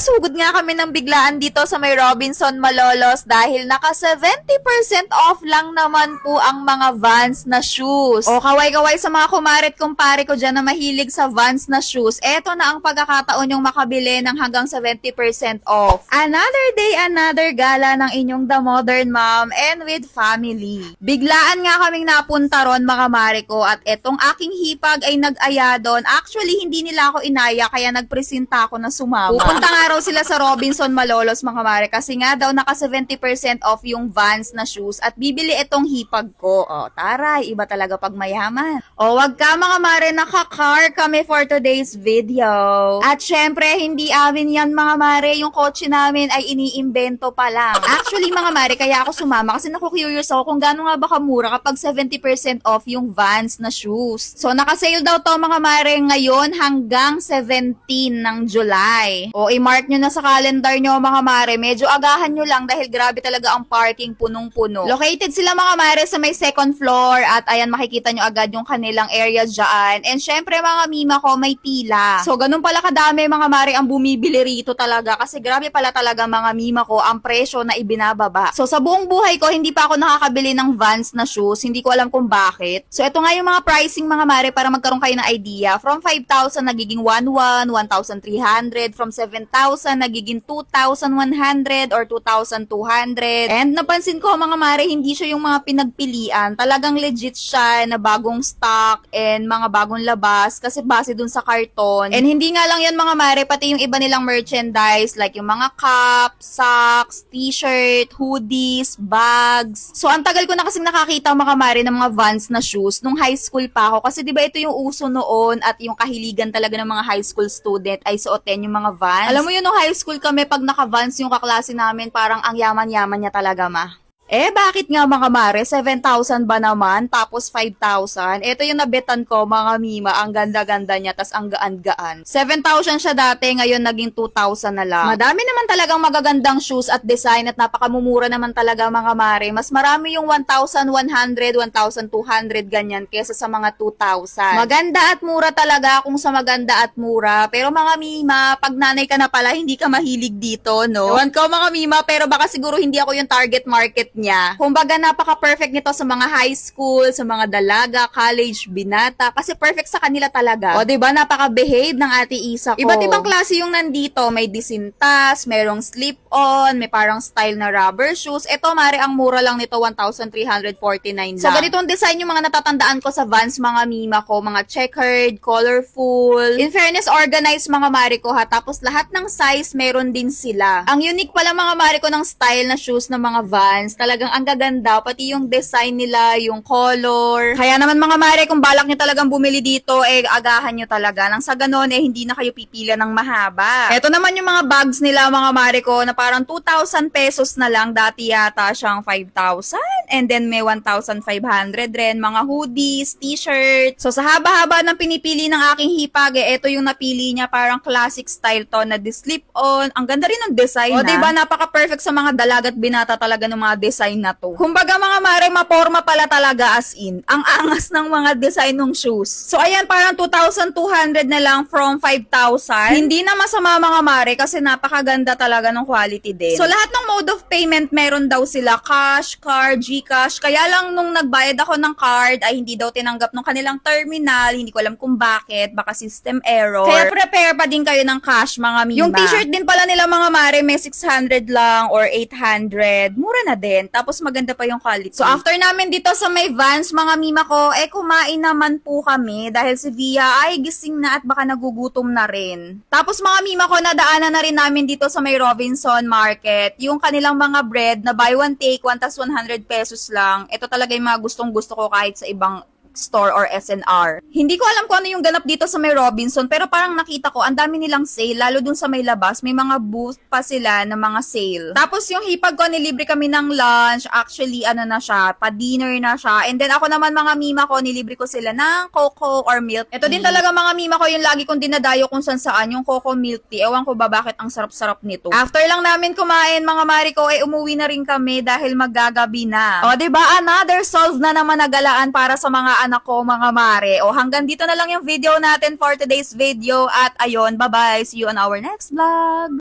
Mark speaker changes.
Speaker 1: sumasugod nga kami ng biglaan dito sa may Robinson Malolos dahil naka 70% off lang naman po ang mga Vans na shoes. O kaway-kaway sa mga kumarit kumpare ko dyan na mahilig sa Vans na shoes, eto na ang pagkakataon yung makabili ng hanggang 70% off. Another day, another gala ng inyong The Modern Mom and with family. Biglaan nga kaming napunta ron mga mare ko at etong aking hipag ay nag-aya doon. Actually, hindi nila ako inaya kaya nagpresenta ako na sumama. Pupunta nga raw sila sa Robinson Malolos mga mare kasi nga daw naka 70% off yung Vans na shoes at bibili itong hipag ko. O taray, iba talaga pag mayaman. O wag ka mga mare, naka-car kami for today's video. At syempre, hindi amin yan mga mare, yung kotse namin ay iniimbento pa lang. Actually mga mare, kaya ako sumama kasi naku-curious ako kung gaano nga ba kamura kapag 70% off yung Vans na shoes. So naka-sale daw to mga mare ngayon hanggang 17 ng July. O i-mark nyo na sa calendar nyo mga mare, medyo agahan nyo lang dahil grabe talaga ang parking, punong-puno. Located sila mga mare sa may second floor at ayan makikita nyo agad yung kanilang area dyan. And syempre mga mima ko may pila. So ganun pala kadami mga mare ang bumibili rito talaga kasi grabe pala talaga mga mima ko ang presyo na ibinababa. So sa buong buhay ko hindi pa ako nakakabili ng Vans na shoes, hindi ko alam kung bakit. So ito nga yung mga pricing mga mare para magkaroon kayo ng idea. From 5,000 nagiging 1,100, 1,300, from 7,000 nagiging 2,100 or 2,200. And napansin ko mga mare, hindi siya yung mga pinagpilian. Talagang legit siya na bagong stock and mga bagong labas kasi base dun sa karton. And hindi nga lang yan mga mare, pati yung iba nilang merchandise like yung mga cups, socks, t-shirt, hoodies, bags. So ang tagal ko na kasing nakakita mga mare ng mga Vans na shoes nung high school pa ako kasi diba ito yung uso noon at yung kahiligan talaga ng mga high school student ay suotin yung mga Vans. Alam mo yun nung high school kami pag naka-Vans yung kaklase namin parang ang yaman-yaman niya talaga ma. Eh, bakit nga mga mare? 7,000 ba naman? Tapos 5,000? Ito yung nabetan ko, mga mima. Ang ganda-ganda niya, tas ang gaan-gaan. 7,000 siya dati, ngayon naging 2,000 na lang. Madami naman talagang magagandang shoes at design at napakamumura naman talaga mga mare. Mas marami yung 1,100, 1,200 ganyan kesa sa mga 2,000. Maganda at mura talaga kung sa maganda at mura. Pero mga mima, pag nanay ka na pala, hindi ka mahilig dito, no? Ewan ko mga mima, pero baka siguro hindi ako yung target market niya. Kumbaga napaka-perfect nito sa mga high school, sa mga dalaga, college, binata, kasi perfect sa kanila talaga. O diba, napaka-behave ng Ate Isa ko. Iba't ibang klase yung nandito, may disintas, merong slip-on, may parang style na rubber shoes. Ito, mare, ang mura lang nito, 1,349 lang. So, ganitong design yung mga natatandaan ko sa Vans, mga mima ko, mga checkered, colorful. In fairness, organized mga mare ko ha, tapos lahat ng size, meron din sila. Ang unique pala mga mare ko ng style na shoes ng mga Vans, talagang ang gaganda, pati yung design nila, yung color. Kaya naman mga mare, kung balak nyo talagang bumili dito, eh agahan nyo talaga. Nang sa ganon, eh hindi na kayo pipila ng mahaba. Ito naman yung mga bags nila mga mare ko na parang 2,000 pesos na lang. Dati yata siyang 5,000 and then may 1,500 rin. Mga hoodies, t-shirt. So sa haba-haba ng pinipili ng aking hipag, eh ito yung napili niya, parang classic style to na slip-on. Ang ganda rin ng design. O diba, napaka-perfect sa mga dalagat binata talaga ng mga design na to. Kumbaga mga mare, maporma pala talaga as in. Ang angas ng mga design ng shoes. So ayan, parang 2,200 na lang from 5,000. Hindi na masama mga mare kasi napakaganda talaga ng quality din. So lahat ng mode of payment meron daw sila, cash, card, GCash. Kaya lang nung nagbayad ako ng card ay hindi daw tinanggap ng kanilang terminal. Hindi ko alam kung bakit. Baka system error. Kaya prepare pa din kayo ng cash mga mima. Yung t-shirt din pala nila mga mare may 600 lang or 800. Mura na din. Tapos maganda pa yung quality. So after namin dito sa may Vans, mga mima ko, eh kumain naman po kami dahil si Via ay gising na at baka nagugutom na rin. Tapos mga mima ko, nadaanan na rin namin dito sa may Robinson Market, yung kanilang mga bread na buy one take 1 tas 100 pesos lang. Ito talaga yung mga gustong gusto ko kahit sa ibang store or SNR. Hindi ko alam kung ano yung ganap dito sa may Robinson, pero parang nakita ko, ang dami nilang sale, lalo dun sa may labas, may mga booth pa sila ng mga sale. Tapos yung hipag ko, nilibre kami ng lunch, actually, ano na siya, pa-dinner na siya, and then ako naman mga mima ko, nilibre ko sila ng cocoa or milk. Ito din talaga mga mima ko, yung lagi kong dinadayo kung saan, yung cocoa milk tea. Ewan ko ba bakit ang sarap-sarap nito. After lang namin kumain, mga mari ko, eh umuwi na rin kami dahil maggagabi na. O, diba, another solve na naman nagalaan para sa mga anak ko, mga mare. O hanggang dito na lang yung video natin for today's video. At ayun, bye-bye. See you on our next vlog.